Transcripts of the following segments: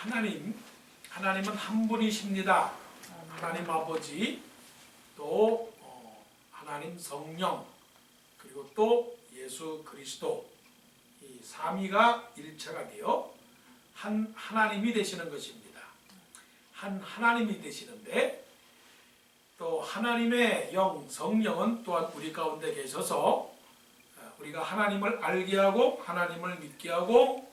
하나님은 한 분이십니다. 하나님 아버지, 또 하나님 성령, 그리고 또 예수 그리스도, 이 삼위가 일체가 되어 한 하나님이 되시는 것입니다. 한 하나님이 되시는데, 또 하나님의 영 성령은 또한 우리 가운데 계셔서 우리가 하나님을 알게 하고 하나님을 믿게 하고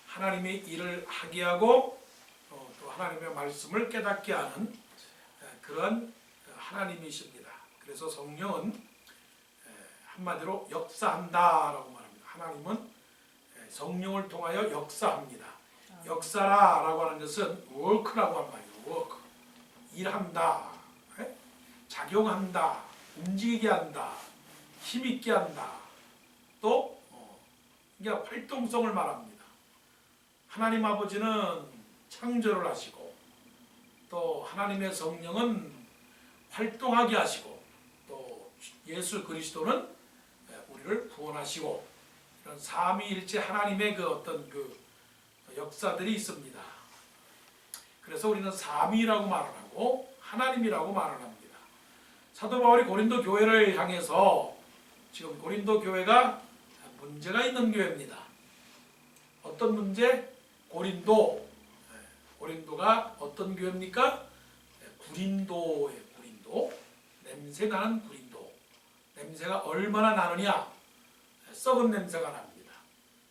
하나님의 일을 하게 하고 또 하나님의 말씀을 깨닫게 하는 그런 하나님이십니다. 그래서 성령은 한마디로 역사한다라고 말합니다. 하나님은 성령을 통하여 역사합니다. 역사라고 하는 것은 워크라고 하는 말이에요. 워크, 일한다, 작용한다, 움직이게 한다, 힘있게 한다, 또 이게 활동성을 말합니다. 하나님 아버지는 창조를 하시고, 또 하나님의 성령은 활동하게 하시고, 또 예수 그리스도는 우리를 구원하시고, 이런 삼위일체 하나님의 그 어떤 그 역사들이 있습니다. 그래서 우리는 삼위라고 말을 하고 하나님이라고 말을 합니다. 사도 바울이 고린도 교회를 향해서, 지금 고린도 교회가 문제가 있는 교회입니다. 어떤 문제? 고린도가 어떤 교회입니까? 구린도예요. 구린도. 냄새나는 구린도. 냄새가 얼마나 나느냐? 썩은 냄새가 납니다.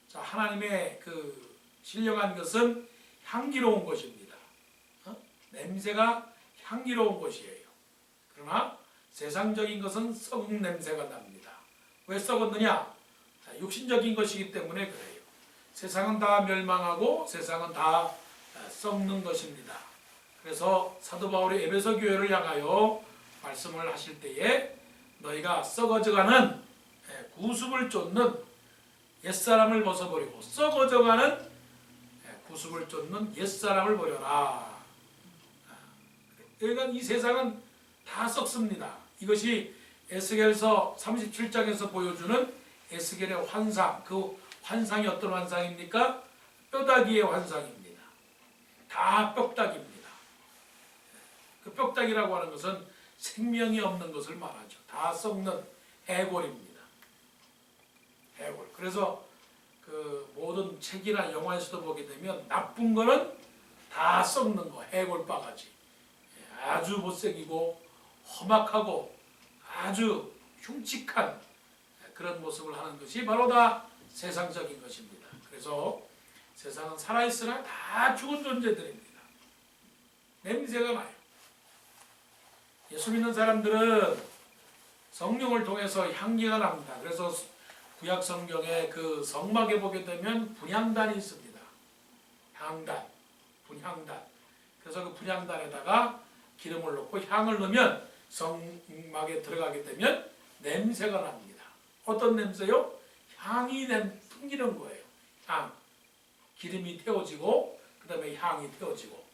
자, 하나님의 그 신령한 것은 향기로운 것입니다. 냄새가 향기로운 것이에요. 그러나 세상적인 것은 썩은 냄새가 납니다. 왜 썩었느냐? 육신적인 것이기 때문에 그래요. 세상은 다 멸망하고 세상은 다 썩는 것입니다. 그래서 사도 바울이 에베소 교회를 향하여 말씀을 하실 때에 너희가 썩어져가는 구습을 쫓는 옛사람을 벗어버리고 썩어져가는 구습을 쫓는 옛사람을 버려라. 그러니까 이 세상은 다 썩습니다. 이것이 에스겔서 37장에서 보여주는 에스겔의 환상, 그 환상이 어떤 환상입니까? 뼈다귀의 환상입니다. 다 뼈다귀입니다. 그 뼈다귀라고 하는 것은 생명이 없는 것을 말하죠. 다 썩는 해골입니다. 해골. 그래서 그 모든 책이나 영화에서도 보게 되면 나쁜 거는 다 썩는 거, 해골 바가지. 아주 못생기고 험악하고 아주 흉측한 그런 모습을 하는 것이 바로 다 세상적인 것입니다. 그래서 세상은 살아있으나 다 죽은 존재들입니다. 냄새가 나요. 예수 믿는 사람들은 성령을 통해서 향기가 납니다. 그래서 구약 성경에 그 성막에 보게 되면 분향단이 있습니다. 향단, 분향단. 그래서 그 분향단에다가 기름을 넣고 향을 넣으면 성막에 들어가게 되면 냄새가 납니다. 어떤 냄새요? 향이 풍기는 거예요. 향. 기름이 태워지고 그 다음에 향이 태워지고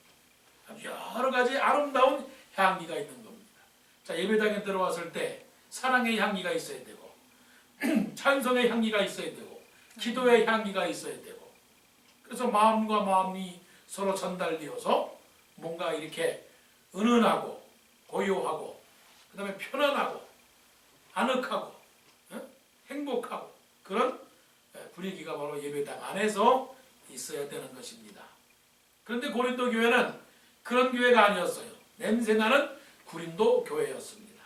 여러 가지 아름다운 향기가 있는 겁니다. 자, 예배당에 들어왔을 때 사랑의 향기가 있어야 되고 찬송의 향기가 있어야 되고 기도의 향기가 있어야 되고, 그래서 마음과 마음이 서로 전달되어서 뭔가 이렇게 은은하고 고요하고 그 다음에 편안하고 아늑하고 행복하고 그런 분위기가 바로 예배당 안에서 있어야 되는 것입니다. 그런데 고린도 교회는 그런 교회가 아니었어요. 냄새나는 고린도 교회였습니다.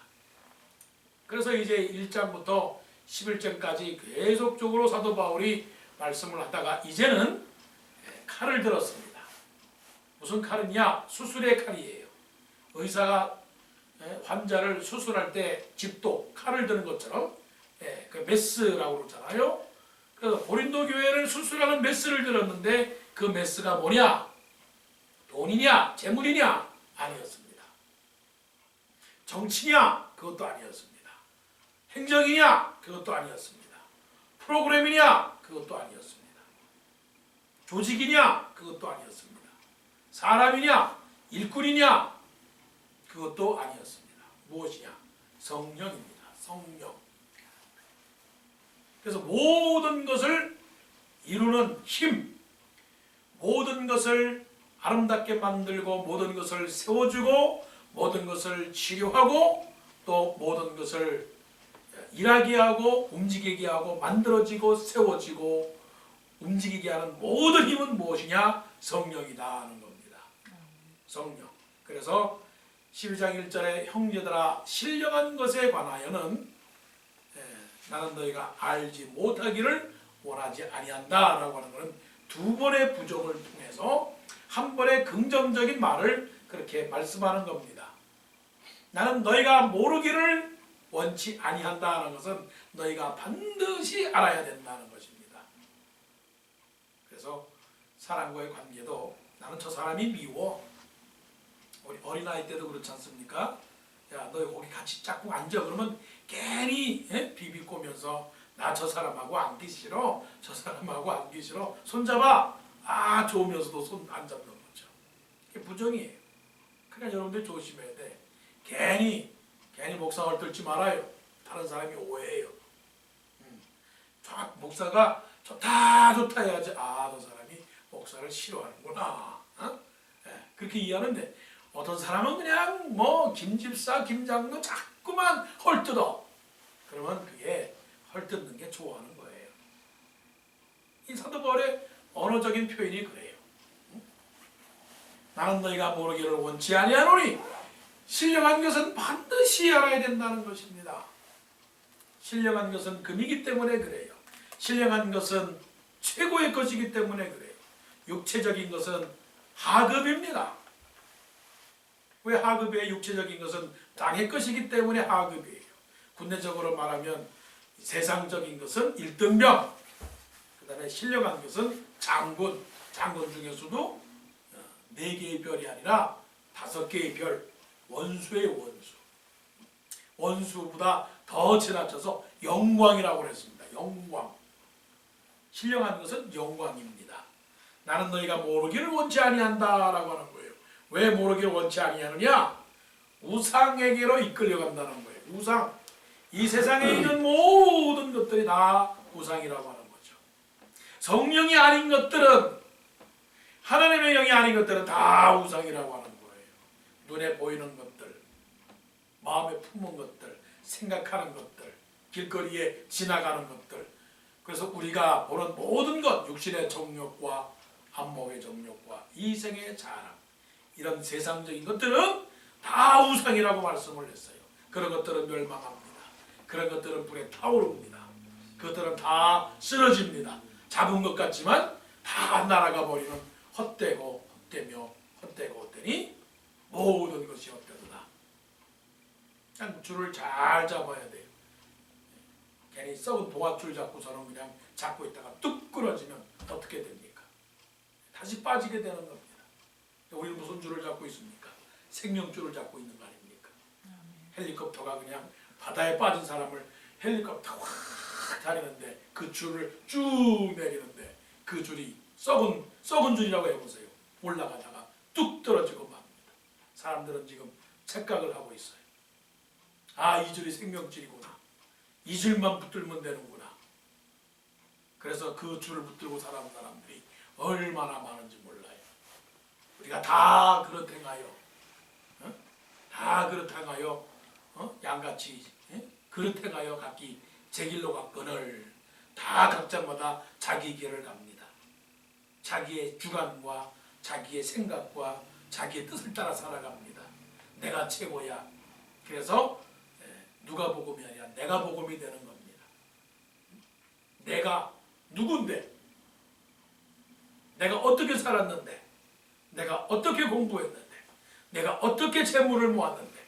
그래서 이제 1장부터 11장까지 계속적으로 사도 바울이 말씀을 하다가 이제는 칼을 들었습니다. 무슨 칼이냐? 수술의 칼이에요. 의사가 환자를 수술할 때 집도 칼을 드는 것처럼 그 메스라고 그러잖아요. 그래서 고린도 교회를 수술하는 메스를 들었는데 그 메스가 뭐냐? 돈이냐? 재물이냐? 아니었습니다. 정치냐? 그것도 아니었습니다. 행정이냐? 그것도 아니었습니다. 프로그램이냐? 그것도 아니었습니다. 조직이냐? 그것도 아니었습니다. 사람이냐? 일꾼이냐? 그것도 아니었습니다. 무엇이냐? 성령입니다. 성령. 그래서 모든 것을 이루는 힘, 모든 것을 아름답게 만들고 모든 것을 세워주고 모든 것을 치료하고 또 모든 것을 일하게 하고 움직이게 하고 만들어지고 세워지고 움직이게 하는 모든 힘은 무엇이냐? 성령이다 하는 겁니다. 성령. 그래서 12장 1절에 형제들아 신령한 것에 관하여는 나는 너희가 알지 못하기를 원하지 아니한다 라고 하는 것은 두 번의 부정을 통해서 한 번의 긍정적인 말을 그렇게 말씀하는 겁니다. 나는 너희가 모르기를 원치 아니한다는 것은 너희가 반드시 알아야 된다는 것입니다. 그래서 사람과의 관계도 나는 저 사람이 미워. 우리 어린아이 때도 그렇지 않습니까? 야, 너희 거기 같이 짝꿍 앉아. 그러면 괜히 비비꼬면서 나 저 사람하고 앉기 싫어. 저 사람하고 앉기 싫어. 손잡아. 아, 좋으면서도 손 안 잡는 거죠. 이게 부정이에요. 그러니까 여러분들 조심해야 돼. 괜히 목상을 들지 말아요. 다른 사람이 오해해요. 목사가 좋다 해야지. 아, 저 사람이 목사를 싫어하는구나. 그렇게 이해하는데 어떤 사람은 그냥 뭐 김집사, 김장로 자꾸만 헐뜯어. 그러면 그게 헐뜯는 게 좋아하는 거예요. 이 사도 바울의 언어적인 표현이 그래요. 나는 너희가 모르기를 원치 아니하노니 신령한 것은 반드시 알아야 된다는 것입니다. 신령한 것은 금이기 때문에 그래요. 신령한 것은 최고의 것이기 때문에 그래요. 육체적인 것은 하급입니다. 왜 하급이에요? 육체적인 것은 땅의 것이기 때문에 하급이에요. 군대적으로 말하면 세상적인 것은 1등병, 그 다음에 신령한 것은 장군, 장군 중에서도 4개의 별이 아니라 5개의 별, 원수의 원수. 원수보다 더 지나쳐서 영광이라고 했습니다. 영광. 신령한 것은 영광입니다. 나는 너희가 모르기를 원치 아니한다라고 하는 거예요. 왜 모르기를 원치 아니하느냐? 우상에게로 이끌려간다는 거예요. 우상. 이 세상에 있는 모든 것들이 다 우상이라고 하는 거죠. 성령이 아닌 것들은, 하나님의 영이 아닌 것들은 다 우상이라고 하는 거예요. 눈에 보이는 것들, 마음에 품은 것들, 생각하는 것들, 길거리에 지나가는 것들. 그래서 우리가 보는 모든 것, 육신의 정욕과 안목의 정욕과 이생의 자랑, 이런 세상적인 것들은 다 우상이라고 말씀을 했어요. 그런 것들은 멸망합니다. 그런 것들은 불에 타오릅니다. 그것들은 다 쓰러집니다. 잡은 것 같지만 다 날아가 버리는 헛되고 헛되며 헛되고 헛되니 모든 것이 헛되도다. 그냥 줄을 잘 잡아야 돼요. 괜히 썩은 동아줄 잡고서는 그냥 잡고 있다가 뚝 끊어지면 어떻게 됩니까? 다시 빠지게 되는 겁니다. 우리는 무슨 줄을 잡고 있습니까? 생명줄을 잡고 있는 거 아닙니까? 헬리콥터가 그냥 바다에 빠진 사람을 헬리콥터 확 다니는데 그 줄을 쭉 내리는데 그 줄이 썩은 줄이라고 해보세요. 올라가다가 뚝 떨어지고 맙니다. 사람들은 지금 착각을 하고 있어요. 아, 이 줄이 생명줄이구나. 이 줄만 붙들면 되는구나. 그래서 그 줄을 붙들고 살아온 사람들이 얼마나 많은지 몰라요. 우리가 다 그렇 행하여, 다 그렇 행하여, 양같이 그렇 행하여 각기 제 길로 갔거늘 다 각자마다 자기 길을 갑니다. 자기의 주관과 자기의 생각과 자기의 뜻을 따라 살아갑니다. 내가 최고야. 그래서 누가 복음이 아니라 내가 복음이 되는 겁니다. 내가 누군데? 내가 어떻게 살았는데? 내가 어떻게 공부했는데? 내가 어떻게 재물을 모았는데?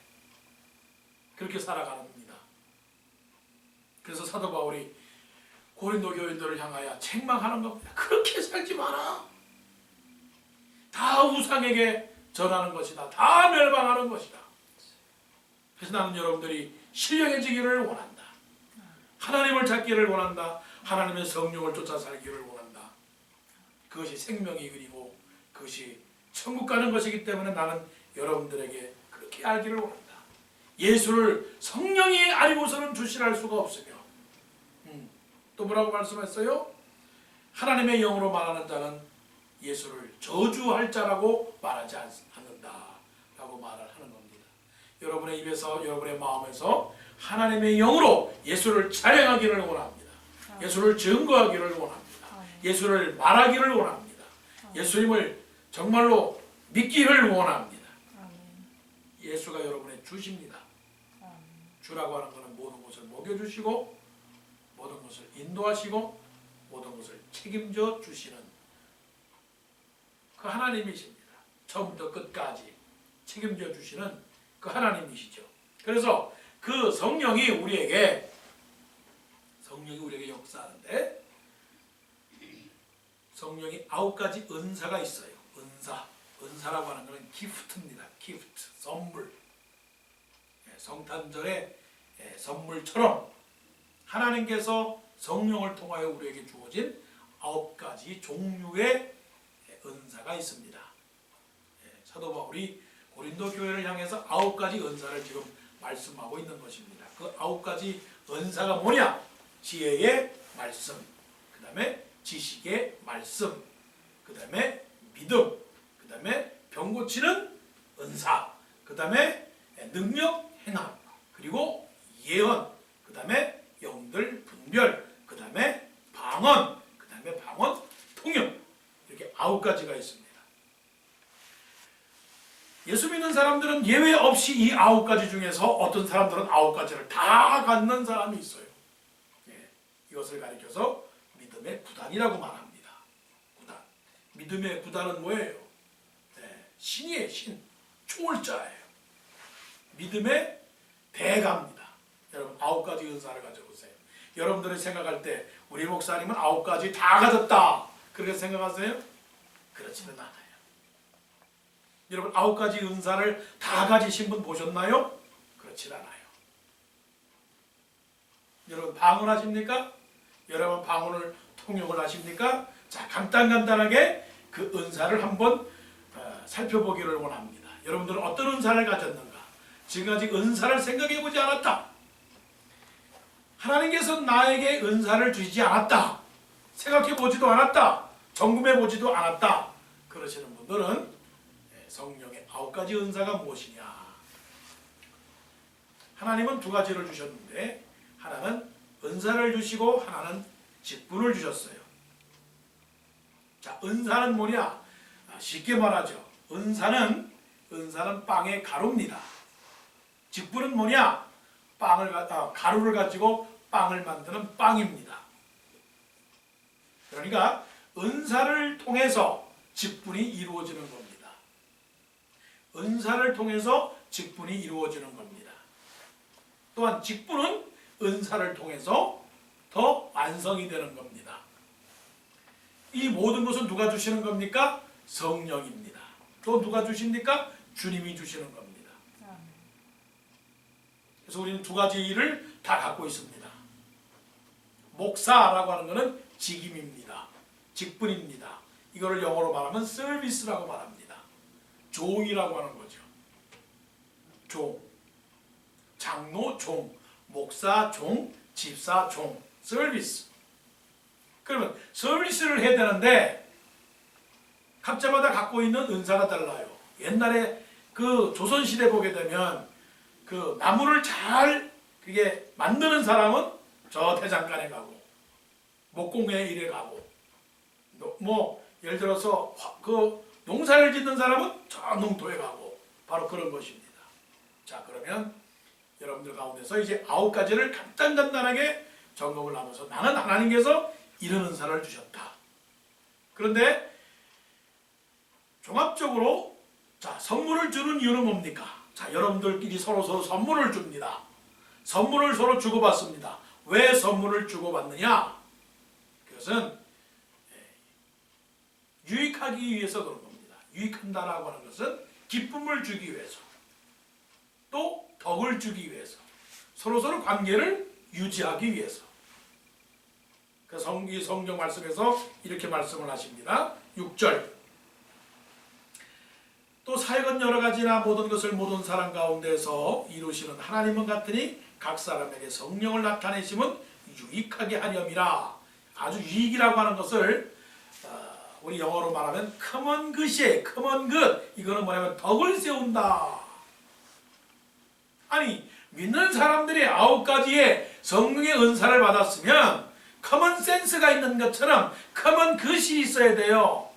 그렇게 살아갑니다. 그래서 사도 바울이 고린도 교인들을 향하여 책망하는 겁니다. 그렇게 살지 마라. 다 우상에게 전하는 것이다. 다 멸망하는 것이다. 그래서 나는 여러분들이 신령해지기를 원한다. 하나님을 찾기를 원한다. 하나님의 성령을 쫓아 살기를 원한다. 그것이 생명이 그리고 그것이 천국 가는 것이기 때문에 나는 여러분들에게 그렇게 알기를 원한다. 예수를 성령이 아니고서는 주시할 수가 없으며 또 뭐라고 말씀했어요? 하나님의 영으로 말하는 자는 예수를 저주할 자라고 말하지 않는다라고 말을 하는 겁니다. 여러분의 입에서, 여러분의 마음에서 하나님의 영으로 예수를 찬양하기를 원합니다. 예수를 증거하기를 원합니다. 예수를 말하기를 원합니다. 예수님을 정말로 믿기를 원합니다. 예수가 여러분의 주십니다. 주라고 하는 것은 모든 것을 먹여주시고 모든 것을 인도하시고 모든 것을 책임져 주시는 그 하나님이십니다. 처음부터 끝까지 책임져 주시는 그 하나님이시죠. 그래서 그 성령이 우리에게 역사하는데 성령이 9가지 은사가 있어요. 은사라고 하는 것은 기프트입니다. 기프트, 선물. 성탄절의 선물처럼 하나님께서 성령을 통하여 우리에게 주어진 9가지 종류의 은사가 있습니다. 사도 바울이 고린도 교회를 향해서 9가지 은사를 지금 말씀하고 있는 것입니다. 그 9가지 은사가 뭐냐? 지혜의 말씀, 그 다음에 지식의 말씀, 그 다음에 믿음, 그 다음에 병 고치는 은사, 그 다음에 능력 행함, 그리고 예언, 그 다음에 영들 분별, 그 다음에 방언, 그 다음에 방언 통역, 이렇게 9가지가 있습니다. 예수 믿는 사람들은 예외 없이 이 9가지 중에서 어떤 사람들은 9가지를 다 갖는 사람이 있어요. 이것을 가리켜서 믿음의 구단이라고 말합니다. 구단. 믿음의 구단은 뭐예요? 신이에요. 신. 초월자예요. 믿음의 대가입니다. 여러분 9가지 은사를 가져보세요. 여러분들이 생각할 때 우리 목사님은 9가지 다 가졌다 그렇게 생각하세요? 그렇지는 않아요. 여러분 9가지 은사를 다 가지신 분 보셨나요? 그렇지 않아요. 여러분 방언하십니까? 여러분 방언을 통역을 하십니까? 자, 간단하게 그 은사를 한번 살펴보기를 원합니다. 여러분들은 어떤 은사를 가졌는가? 지금까지 은사를 생각해 보지 않았다. 하나님께서 나에게 은사를 주시지 않았다. 생각해 보지도 않았다. 점검해 보지도 않았다. 그러시는 분들은 성령의 9가지 은사가 무엇이냐? 하나님은 2가지를 주셨는데 하나는 은사를 주시고 하나는 직분을 주셨어요. 자, 은사는 뭐냐? 쉽게 말하죠. 은사는 빵의 가루입니다. 직분은 뭐냐? 가루를 가지고 빵을 만드는 빵입니다. 그러니까 은사를 통해서 직분이 이루어지는 겁니다. 은사를 통해서 직분이 이루어지는 겁니다. 또한 직분은 은사를 통해서 더 완성이 되는 겁니다. 이 모든 것은 누가 주시는 겁니까? 성령입니다. 또 누가 주십니까? 주님이 주시는 겁니다. 그래서 우리는 2가지 일을 다 갖고 있습니다. 목사라고 하는 것은 직임입니다. 직분입니다. 이거를 영어로 말하면 서비스라고 말합니다. 종이라고 하는 거죠. 종, 장로 종, 목사 종, 집사 종, 서비스. 그러면 서비스를 해야 되는데 각자마다 갖고 있는 은사가 달라요. 옛날에 그 조선시대 보게 되면 그 나무를 잘 그게 만드는 사람은 저 대장간에 가고 목공의 일에 가고 뭐 예를 들어서 그 농사를 짓는 사람은 저 농토에 가고 바로 그런 것입니다. 자, 그러면 여러분들 가운데서 이제 9가지를 간단하게 점검을 하면서 나는 하나님께서 이런 은사를 주셨다. 그런데 종합적으로 자, 선물을 주는 이유는 뭡니까? 자, 여러분들끼리 서로 선물을 줍니다. 선물을 서로 주고받습니다. 왜 선물을 주고받느냐? 그것은 유익하기 위해서 그런 겁니다. 유익한다라고 하는 것은 기쁨을 주기 위해서 또 덕을 주기 위해서 서로 관계를 유지하기 위해서. 그 성경 말씀에서 이렇게 말씀을 하십니다. 6절 또 사역은 여러 가지나 모든 것을 모든 사람 가운데서 이루시는 하나님은 같으니 각 사람에게 성령을 나타내심은 유익하게 하렴이라. 아주 유익이라고 하는 것을 우리 영어로 말하면 common good이에요. common good. 이거는 뭐냐면 덕을 세운다. 아니 믿는 사람들이 9가지의 성령의 은사를 받았으면 common sense가 있는 것처럼 common good이 있어야 돼요.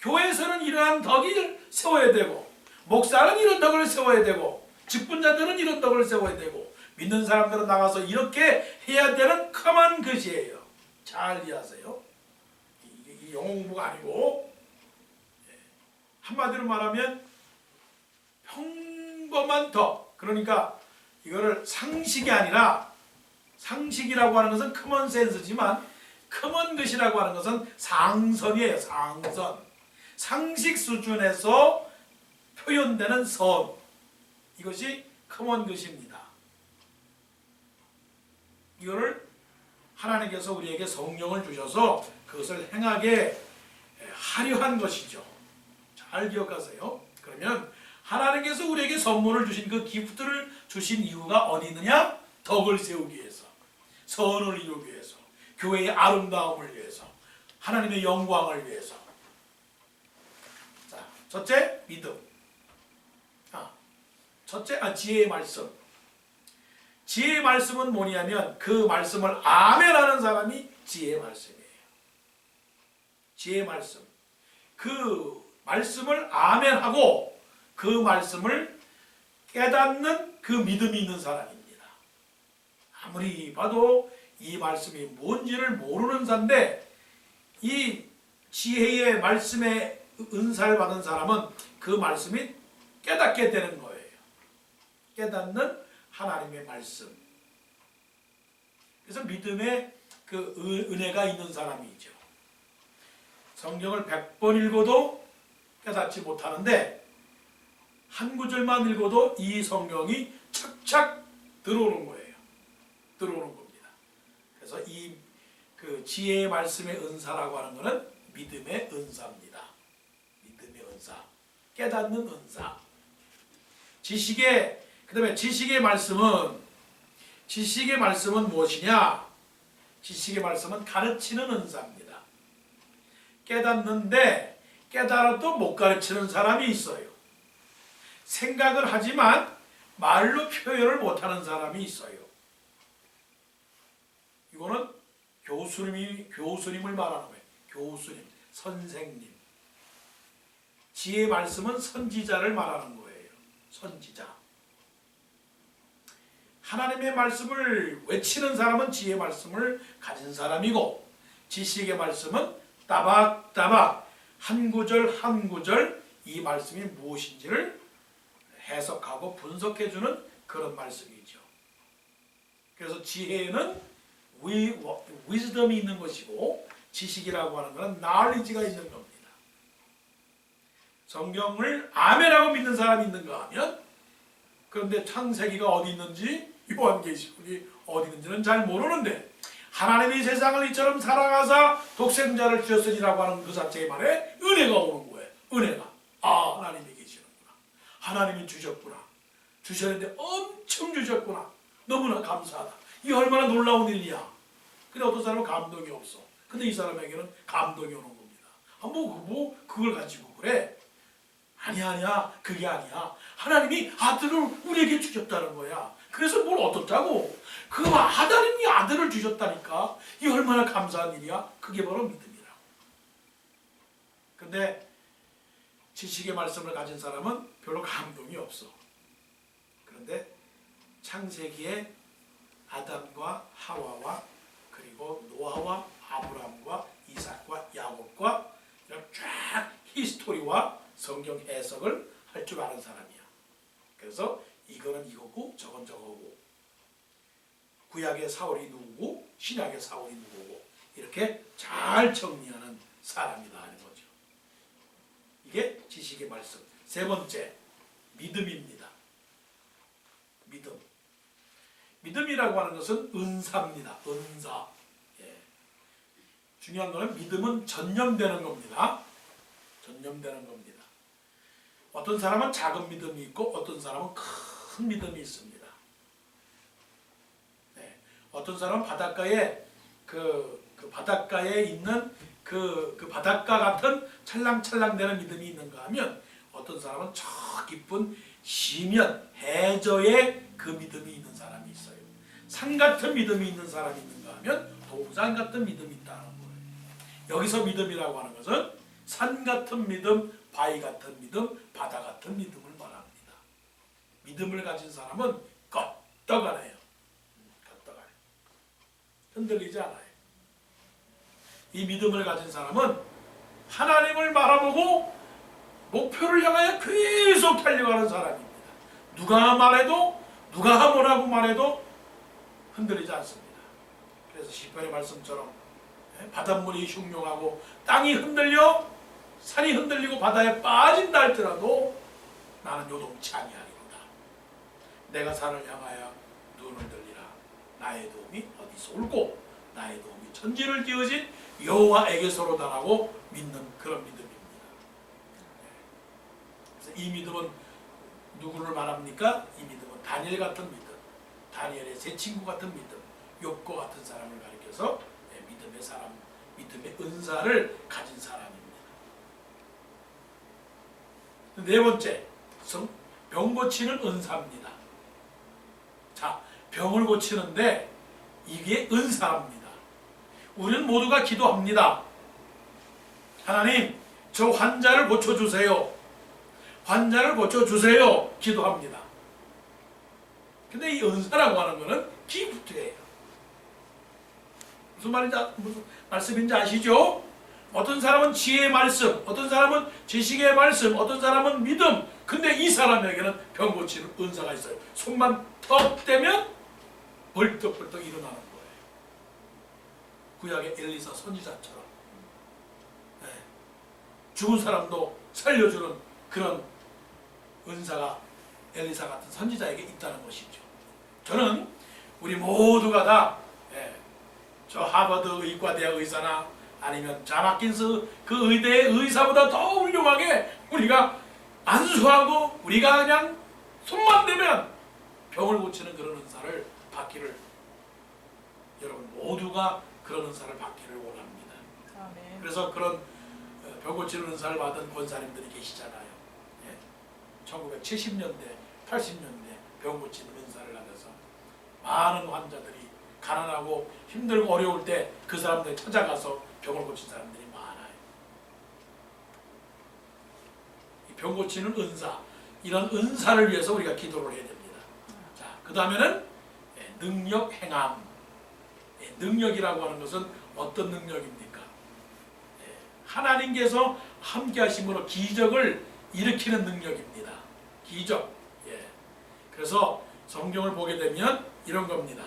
교회에서는 이러한 덕을 세워야 되고 목사는 이런 덕을 세워야 되고 직분자들은 이런 덕을 세워야 되고 믿는 사람들은 나가서 이렇게 해야 되는 common good이에요. 잘 이해하세요. 이게 영어 공부가 아니고 한마디로 말하면 평범한 덕. 그러니까 이거를 상식이 아니라 상식이라고 하는 것은 common sense지만 common good이라고 하는 것은 상선이에요. 상선. 상식 수준에서 표현되는 선. 이것이 common good입니다. 이거를 하나님께서 우리에게 성령을 주셔서 그것을 행하게 하려 한 것이죠. 잘 기억하세요. 그러면 하나님께서 우리에게 선물을 주신 그 기프트를 주신 이유가 어디 있느냐? 덕을 세우기 위해서, 선을 이루기 위해서, 교회의 아름다움을 위해서, 하나님의 영광을 위해서. 자, 첫째, 믿음. 지혜의 말씀. 지혜의 말씀은 뭐냐면 그 말씀을 아멘하는 사람이 지혜의 말씀이에요. 지혜의 말씀. 그 말씀을 아멘하고 그 말씀을 깨닫는 그 믿음이 있는 사람입니다. 아무리 봐도 이 말씀이 뭔지를 모르는 자인데 이 지혜의 말씀의 은사를 받은 사람은 그 말씀이 깨닫게 되는 거예요. 깨닫는 하나님의 말씀. 그래서 믿음의 그 은혜가 있는 사람이죠. 성경을 100번 읽어도 깨닫지 못하는데 한 구절만 읽어도 이 성경이 착착 들어오는 거예요. 들어오는 겁니다. 그래서 이 그 지혜의 말씀의 은사라고 하는 것은 믿음의 은사입니다. 믿음의 은사. 깨닫는 은사. 그다음에 지식의 말씀은 무엇이냐? 지식의 말씀은 가르치는 은사입니다. 깨닫는데 깨달아도 못 가르치는 사람이 있어요. 생각을 하지만 말로 표현을 못하는 사람이 있어요. 이거는 교수님을 말하는 거예요. 교수님, 선생님. 지혜의 말씀은 선지자를 말하는 거예요. 선지자. 하나님의 말씀을 외치는 사람은 지혜의 말씀을 가진 사람이고 지식의 말씀은 따박따박 한 구절 한 구절 이 말씀이 무엇인지를 해석하고 분석해주는 그런 말씀이죠. 그래서 지혜는 위즈덤이 있는 것이고 지식이라고 하는 것은 knowledge가 있는 겁니다. 성경을 아멘하고 믿는 사람이 있는가 하면 그런데 창세기가 어디 있는지 요한계시록이 어디 있는지는 잘 모르는데 하나님이 세상을 이처럼 사랑하사 독생자를 주셨으리라고 하는 그 자체의 말에 은혜가 오는 거예요. 은혜가. 하나님이 계시는구나. 하나님이 주셨구나. 주셨는데 엄청 주셨구나. 너무나 감사하다. 이게 얼마나 놀라운 일이야. 근데 어떤 사람은 감동이 없어. 근데 이 사람에게는 감동이 오는 겁니다. 그걸 가지고 그래. 아니야. 그게 아니야. 하나님이 아들을 우리에게 주셨다는 거야. 그래서 뭘 어떻다고? 그 하나님이 아들을 주셨다니까. 이 얼마나 감사한 일이야. 그게 바로 믿음이라고. 근데 지식의 말씀을 가진 사람은 별로 감동이 없어. 그런데 창세기에 아담과 하와와 그리고 노아와 아브라함과 이삭과 야곱과 이런 쫙 히스토리와 성경 해석을 할 줄 아는 사람이야. 그래서 이거는 이거고 저건 저거고 구약의 사울이 누구고 신약의 사울이 누구고 이렇게 잘 정리하는 사람이다 하는 거죠. 이게 지식의 말씀. 세 번째, 믿음입니다. 믿음. 믿음이라고 하는 것은 은사입니다. 은사. 중요한 거는 믿음은 전념되는 겁니다. 전념되는 겁니다. 어떤 사람은 작은 믿음이 있고 어떤 사람은 큰 믿음이 있습니다. 어떤 사람은 바닷가에 바닷가에 있는 그 바닷가 같은 찰랑찰랑대는 믿음이 있는가 하면 어떤 사람은 저 깊은 시면 해저에 그 믿음이 있는 사람이 있어요. 산 같은 믿음이 있는 사람이 있는가 하면 동산 같은 믿음이 있다는 거예요. 여기서 믿음이라고 하는 것은 산 같은 믿음, 바위 같은 믿음, 바다 같은 믿음을 말합니다. 믿음을 가진 사람은 껐떡하네요. 껐떡하네요. 흔들리지 않아요. 이 믿음을 가진 사람은 하나님을 바라보고 목표를 향하여 계속 달려가는 사람입니다. 누가 말해도 누가 뭐라고 말해도 흔들리지 않습니다. 그래서 시편의 말씀처럼 바닷물이 흉흉하고 땅이 흔들려 산이 흔들리고 바다에 빠진다 할지라도 나는 요동치 아니하리로다. 내가 산을 향하여 눈을 들리라. 나의 도움이 어디서 올고 나의 도움이 천지를 지으신 여호와에게서로다라고 믿는 그런 믿음입니다. 그래서 이 믿음은 누구를 말합니까? 이 믿음은 다니엘 같은 믿음, 다니엘의 세 친구 같은 믿음, 욥과 같은 사람을 가리켜서 믿음의 사람, 믿음의 은사를 가진 사람입니다. 네 번째, 병 고치는 은사입니다. 자, 병을 고치는데 이게 은사입니다. 우리는 모두가 기도합니다. 하나님, 저 환자를 고쳐주세요. 환자를 고쳐주세요. 기도합니다. 근데 이 은사라고 하는 것은 기프트예요. 무슨 말씀인지 아시죠? 어떤 사람은 지혜의 말씀, 어떤 사람은 지식의 말씀, 어떤 사람은 믿음. 근데 이 사람에게는 병 고치는 은사가 있어요. 손만 턱 떼면 벌떡벌떡 일어나는 거예요. 구약의 엘리사 선지자처럼 죽은 사람도 살려주는 그런 은사가 엘리사 같은 선지자에게 있다는 것이죠. 저는 우리 모두가 다 저 하버드 의과대학 의사나 아니면 존 홉킨스 그 의대의 의사보다 더 훌륭하게 우리가 안수하고 우리가 그냥 손만 대면 병을 고치는 그런 은사를 받기를, 여러분 모두가 그런 은사를 받기를 원합니다. 아멘. 그래서 그런 병 고치는 은사를 받은 권사님들이 계시잖아요. 1970년대, 80년대 병 고치는 은사를 받아서 많은 환자들이 가난하고 힘들고 어려울 때 그 사람들 찾아가서 병을 고친 사람들이 많아요. 이 병 고치는 은사, 이런 은사를 위해서 우리가 기도를 해야 됩니다. 자, 그 다음에는 능력 행함. 능력이라고 하는 것은 어떤 능력입니까? 하나님께서 함께 하심으로 기적을 일으키는 능력입니다. 기적. 그래서 성경을 보게 되면 이런 겁니다.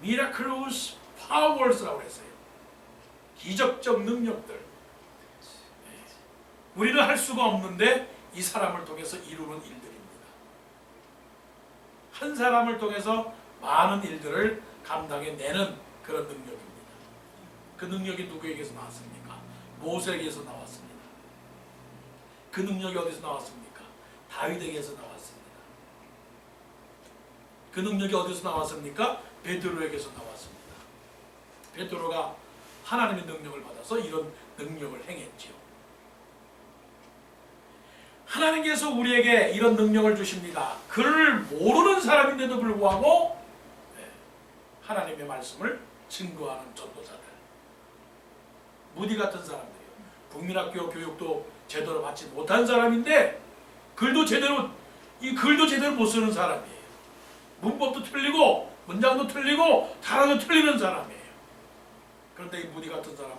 Miraculous powers라고 했어요. 기적적 능력들. 우리는 할 수가 없는데 이 사람을 통해서 이루는 일들입니다. 한 사람을 통해서 많은 일들을 감당해내는 그런 능력입니다. 그 능력이 누구에게서 나왔습니까? 모세에게서 나왔습니다. 그 능력이 어디서 나왔습니까? 다윗에게서 나왔습니다. 그 능력이 어디서 나왔습니까? 베드로에게서 나왔습니다. 베드로가 하나님의 능력을 받아서 이런 능력을 행했지요. 하나님께서 우리에게 이런 능력을 주십니다. 그를 모르는 사람인데도 불구하고 하나님의 말씀을 증거하는 전도자들, 무디 같은 사람들이요. 국민학교 교육도 제대로 받지 못한 사람인데 글도 제대로 못 쓰는 사람이에요. 문법도 틀리고 문장도 틀리고 단어도 틀리는 사람이에요. 그런데 이 무디 같은 사람은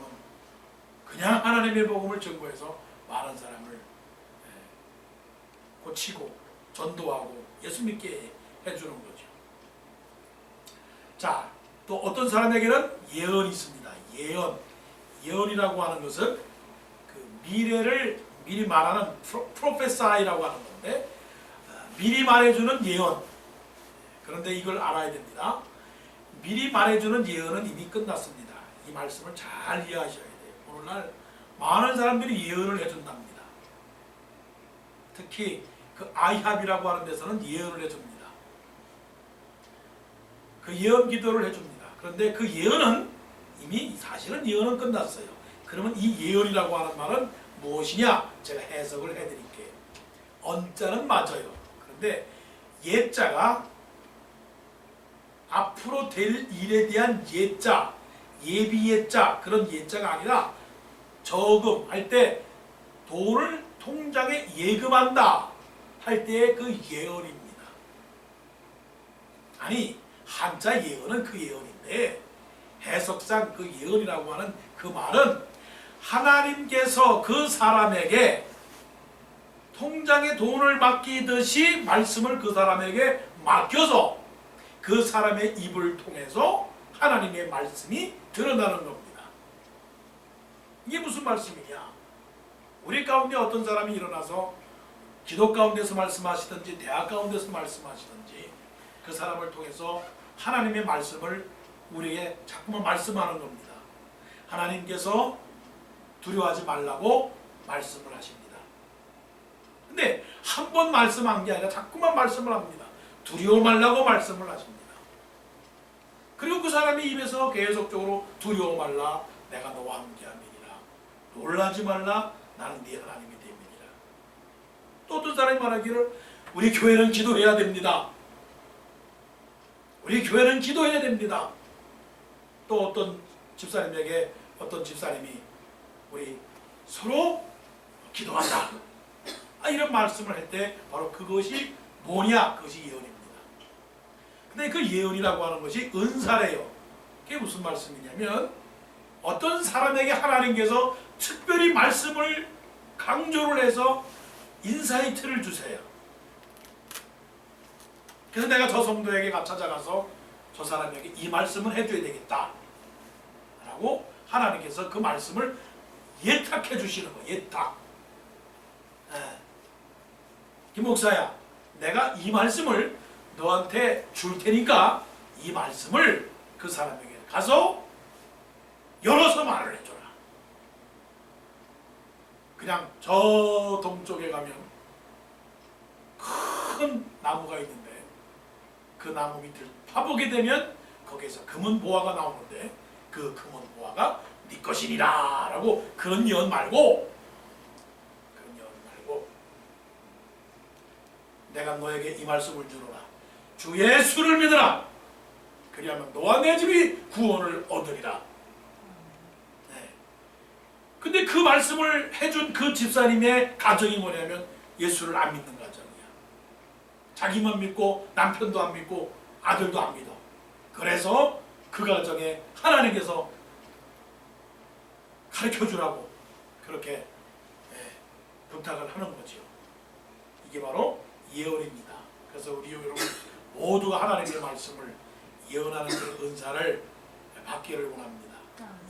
그냥 하나님의 복음을 증거해서 많은 사람을 고치고 전도하고 예수 믿게 해주는 거죠. 자, 또 어떤 사람에게는 예언이 있습니다. 예언이라고 하는 것은 그 미래를 미리 말하는 프로페사이라고 하는 건데, 미리 말해주는 예언. 그런데 이걸 알아야 됩니다. 미리 말해주는 예언은 이미 끝났습니다. 이 말씀을 잘 이해하셔야 돼요. 오늘날 많은 사람들이 예언을 해준답니다. 특히 그 아이합이라고 하는 데서는 예언을 해줍니다. 그 예언 기도를 해줍니다. 그런데 그 예언은 이미 사실은 예언은 끝났어요. 그러면 이 예언이라고 하는 말은 무엇이냐? 제가 해석을 해드릴게요. 언자는 맞아요. 그런데 예자가 앞으로 될 일에 대한 예자, 예비 예자, 그런 예자가 아니라 저금할 때 돈을 통장에 예금한다 할 때의 그 예언입니다. 아니, 한자 예언은 그 예언인데 해석상 그 예언이라고 하는 그 말은 하나님께서 그 사람에게 통장에 돈을 맡기듯이 말씀을 그 사람에게 맡겨서 그 사람의 입을 통해서 하나님의 말씀이 드러나는 겁니다. 이게 무슨 말씀이냐? 우리 가운데 어떤 사람이 일어나서 기도 가운데서 말씀하시든지 대학 가운데서 말씀하시든지 그 사람을 통해서 하나님의 말씀을 우리에게 자꾸만 말씀하는 겁니다. 하나님께서 두려워하지 말라고 말씀을 하십니다. 근데 한 번 말씀한 게 아니라 자꾸만 말씀을 합니다. 두려워 말라고 말씀을 하십니다. 그리고 그 사람의 입에서 계속적으로 두려워 말라, 내가 너와 함께함이니라. 놀라지 말라, 나는 네 하나님이 됨이니라. 또 어떤 사람이 말하기를 우리 교회는 기도해야 됩니다. 우리 교회는 기도해야 됩니다. 또 어떤 집사님에게 어떤 집사님이 우리 서로 기도한다. 이런 말씀을 할 때 바로 그것이 뭐냐? 그것이 예언입니다. 근데 그 예언이라고 하는 것이 은사래요. 그게 무슨 말씀이냐면 어떤 사람에게 하나님께서 특별히 말씀을 강조를 해서 인사이트를 주세요. 그래서 내가 저 성도에게 찾아가서 저 사람에게 이 말씀을 해줘야 되겠다 라고 하나님께서 그 말씀을 예탁해 주시는 거예요. 예탁. 김 목사야, 내가 이 말씀을 너한테 줄 테니까 이 말씀을 그 사람에게 가서 열어서 말을 해줘라. 그냥 저 동쪽에 가면 큰 나무가 있는데 그 나무 밑을 파보게 되면 거기에서 금은 보화가 나오는데 그 금은 보화가 네 것이니라 라고 그런 예언 말고 내가 너에게 이 말씀을 주노라. 주 예수를 믿으라. 그리하면 너와 내 집이 구원을 얻으리라. 네. 근데 그 말씀을 해준 그 집사님의 가정이 뭐냐면 예수를 안 믿는 가정이야. 자기만 믿고 남편도 안 믿고 아들도 안 믿어. 그래서 그 가정에 하나님께서 가르쳐주라고 그렇게 부탁을 하는 거죠. 이게 바로 예언입니다. 그래서 우리 여러분 모두가 하나님의 말씀을 예언하는 그 은사를 받기를 원합니다.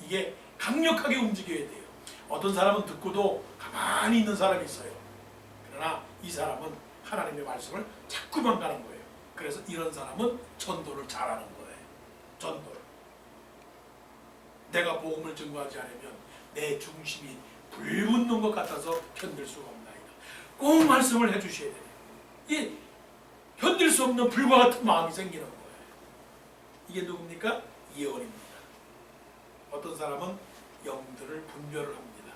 이게 강력하게 움직여야 돼요. 어떤 사람은 듣고도 가만히 있는 사람이 있어요. 그러나 이 사람은 하나님의 말씀을 자꾸만 가는 거예요. 그래서 이런 사람은 전도를 잘하는 거예요. 전도를. 내가 복음을 증거하지 않으면 내 중심이 불붙는 것 같아서 견딜 수가 없나이다. 꼭 말씀을 해주셔야 돼요. 이 견딜 수 없는 불과 같은 마음이 생기는 거예요. 이게 누굽니까? 예언입니다. 어떤 사람은 영들을 분별을 합니다.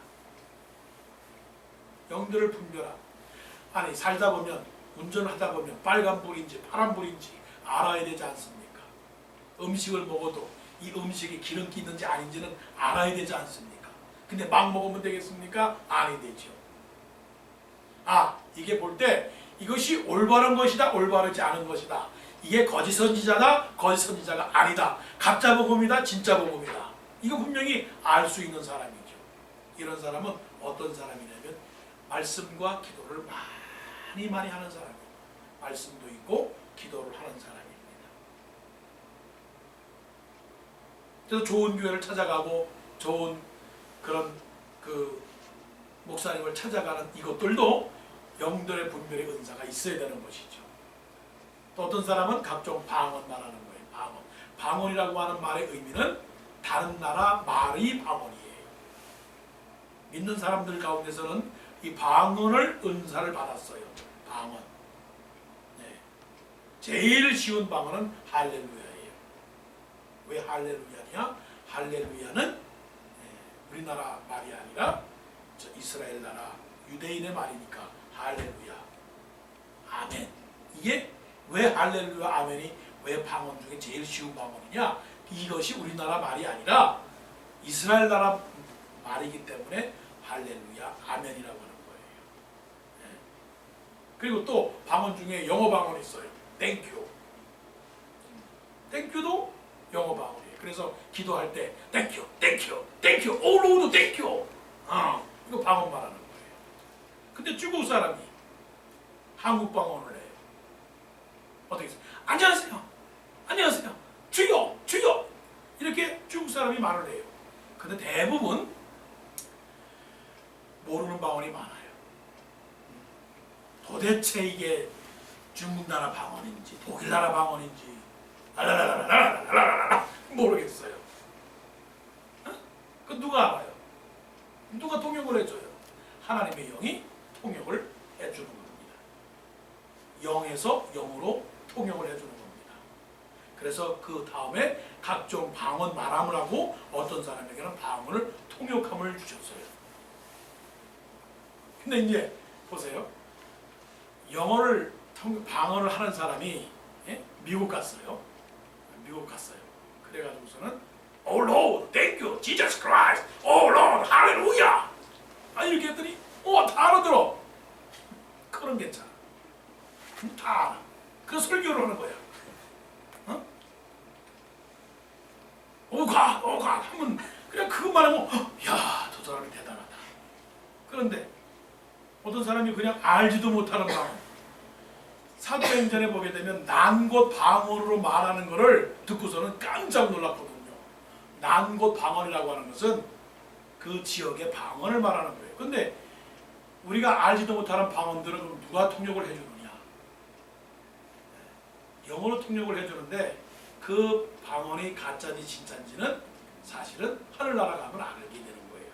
영들을 분별함. 아니 살다 보면 운전을 하다 보면 빨간불인지 파란불인지 알아야 되지 않습니까? 음식을 먹어도 이 음식에 기름기 있는지 아닌지는 알아야 되지 않습니까? 근데 막 먹으면 되겠습니까? 아니 되죠. 이게 볼 때 이것이 올바른 것이다, 올바르지 않은 것이다. 이게 거짓 선지자다, 거짓 선지자가 아니다. 가짜 복음이다, 진짜 복음이다. 이거 분명히 알 수 있는 사람이죠. 이런 사람은 어떤 사람이냐면 말씀과 기도를 많이 하는 사람이에요. 말씀도 있고 기도를 하는 사람입니다. 그래서 좋은 교회를 찾아가고 좋은 그런 그 목사님을 찾아가는 이것들도 영들의 분별의 은사가 있어야 되는 것이죠. 또 어떤 사람은 각종 방언 말하는 거예요. 방언. 방언이라고 하는 말의 의미는 다른 나라 말의 방언이에요. 믿는 사람들 가운데서는 이 방언을 은사를 받았어요. 방언. 네. 제일 쉬운 방언은 할렐루야예요. 왜 할렐루야냐? 할렐루야는 우리나라 말이 아니라 이스라엘 나라 유대인의 말이니까 할렐루야, 아멘. 이게 왜 할렐루야, 아멘이 왜 방언 중에 제일 쉬운 방언이냐? 이것이 우리나라 말이 아니라 이스라엘 나라 말이기 때문에 할렐루야, 아멘이라고 하는 거예요. 그리고 또 방언 중에 영어 방언이 있어요. 땡큐. 땡큐도 영어 방언이에요. 그래서 기도할 때 땡큐, 땡큐, 땡큐, 오 로드 땡큐. 이거 방언 말하는 거예요. 근데 중국 사람이 한국 방언을 해요. 어떻게 해서 안녕하세요, 안녕하세요, 주여, 주여 이렇게 중국 사람이 말을 해요. 근데 대부분 모르는 방언이 많아요. 도대체 이게 중국 나라 방언인지 독일 나라 방언인지 라라라라라라라라라 모르겠어요. 그 누가 알아요? 누가 통역을 해줘요? 하나님의 영이 통역을 해주는 겁니다. 영에서 영으로 통역을 해주는 겁니다. 그래서 그 다음에 각종 방언 말함을 하고 어떤 사람에게는 방언을 통역함을 주셨어요. 근데 이제 보세요. 영어를 방언을 하는 사람이 미국 갔어요. 미국 갔어요. 그래가지고서는 Oh Lord, thank you, Jesus Christ. Oh Lord, Hallelujah. 이렇게 했더니 다 알아들어. 그럼 괜찮아. 다 알아. 그 설교를 하는 거야. 오가 하면 그냥 그것만 하면 야, 저 사람이 대단하다. 그런데 어떤 사람이 그냥 알지도 못하는 방언. 사도행전에 보게 되면 난 곳 방언으로 말하는 것을 듣고서는 깜짝 놀랐거든요. 난 곳 방언이라고 하는 것은 그 지역의 방언을 말하는 거예요. 근데 우리가 알지도 못하는 방언들은 누가 통역을 해주느냐? 영어로 통역을 해주는데 그 방언이 가짜인지 진짜인지는 사실은 하늘나라 가면 알게 되는 거예요.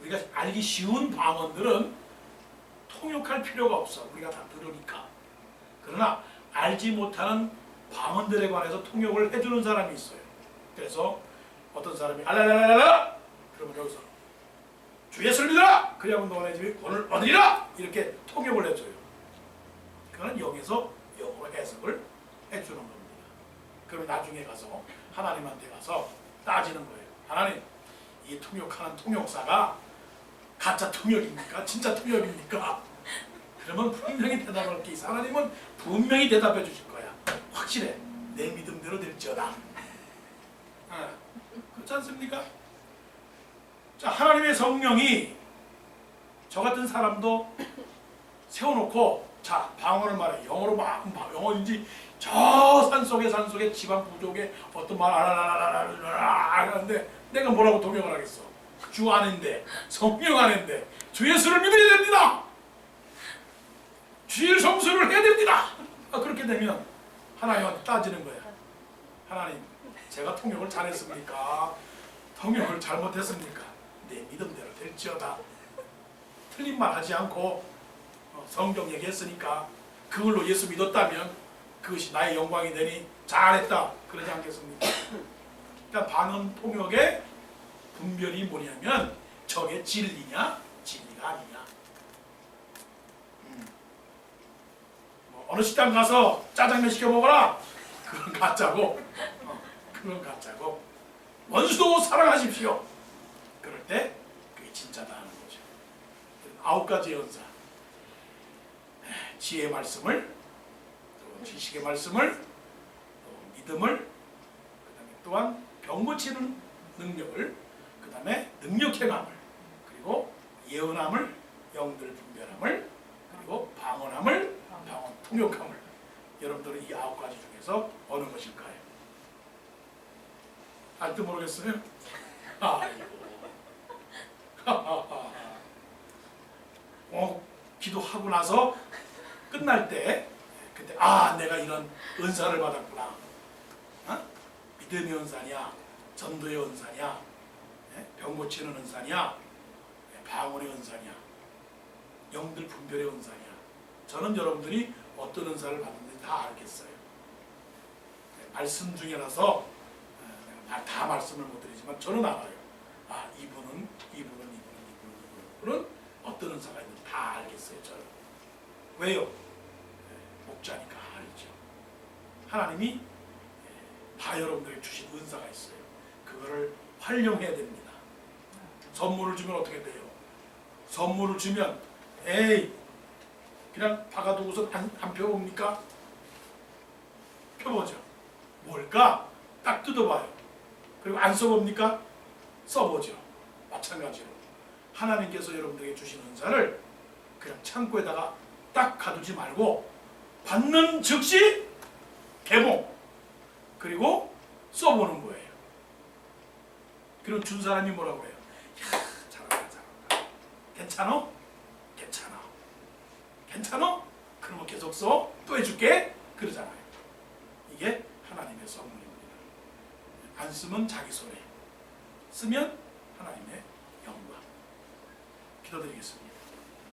우리가 알기 쉬운 방언들은 통역할 필요가 없어. 우리가 다 들으니까. 그러나 알지 못하는 방언들에 관해서 통역을 해주는 사람이 있어요. 그래서 어떤 사람이 알랄랄랄라 그러면 여기서 주 예수를 믿어라! 그리하면 너네 집이 오늘 얻으리라! 이렇게 통역을 해줘요. 그거는 영에서 영어로 해석을 해주는 겁니다. 그러면 나중에 가서 하나님한테 가서 따지는 거예요. 하나님, 이 통역하는 통역사가 가짜 통역입니까? 진짜 통역입니까? 그러면 분명히 대답할 게 있어. 하나님은 분명히 대답해 주실 거야. 확실해. 내 믿음대로 될지어다. 그렇지 않습니까? 자, 하나님의 성령이 저 같은 사람도 세워놓고 자, 방언을 말해. 영어로 막 영어인지 저 산속에 지방 부족에 어떤 말 하는데 내가 뭐라고 동역을 하겠어? 주 안인데 성령 안인데 주 예수를 믿어야 됩니다. 주일 성수를 해야 됩니다. 그렇게 되면 하나님한테 따지는 거야. 하나님, 제가 통역을 잘했습니까? 통역을 잘못했습니까? 내 믿음대로 될지어다. 틀린 말 하지 않고 성경 얘기했으니까 그걸로 예수 믿었다면 그것이 나의 영광이 되니 잘했다. 그러지 않겠습니까? 그러니까 방언 통역의 분별이 뭐냐면 저게 진리냐 진리가 아니냐. 어느 식당 가서 짜장면 시켜 먹어라. 그건 가짜고, 그건 가짜고. 원수도 사랑하십시오. 그럴 때 그게 진짜다 하는 거죠. 9가지 연사. 지혜의 말씀을, 또 지식의 말씀을, 또 믿음을, 그다음에 또한 병 고치는 능력을, 그다음에 능력 행함을, 그리고 예언함을, 영들 분별함을, 그리고 방언함을, 방언 통역함을. 여러분들은 이 9가지 중에서 어느 것일까요? 알도 모르겠어요? 아이고. 기도하고 나서 끝날 때 그때 내가 이런 은사를 받았구나. 믿음의 은사냐, 전도의 은사냐, 병 고치는 은사냐, 방언의 은사냐, 영들 분별의 은사냐. 저는 여러분들이 어떤 은사를 받는지 다 알겠어요. 말씀 중이라서 다 말씀을 못 드리지만 저는 알아요. 이분은 어떤 은사가 있는지 다 알겠어요. 저는. 왜요? 목자니까 알죠. 하나님이 다 여러분들에게 주신 은사가 있어요. 그거를 활용해야 됩니다. 선물을 주면 어떻게 돼요? 선물을 주면 그냥 박아두고서 안 펴봅니까? 펴보죠. 뭘까? 딱 뜯어봐요. 그리고 안 써봅니까? 써보죠. 마찬가지로 하나님께서 여러분들에게 주신 은사를 그냥 창고에다가 딱 가두지 말고 받는 즉시 개봉, 그리고 써보는 거예요. 그럼 준 사람이 뭐라고 해요? 잘한다. 괜찮어? 괜찮어? 그러면 계속 써. 또 해줄게. 그러잖아요. 이게 하나님의 선물입니다. 안 쓰면 자기 손해, 쓰면 하나님의 영광. 기도드리겠습니다.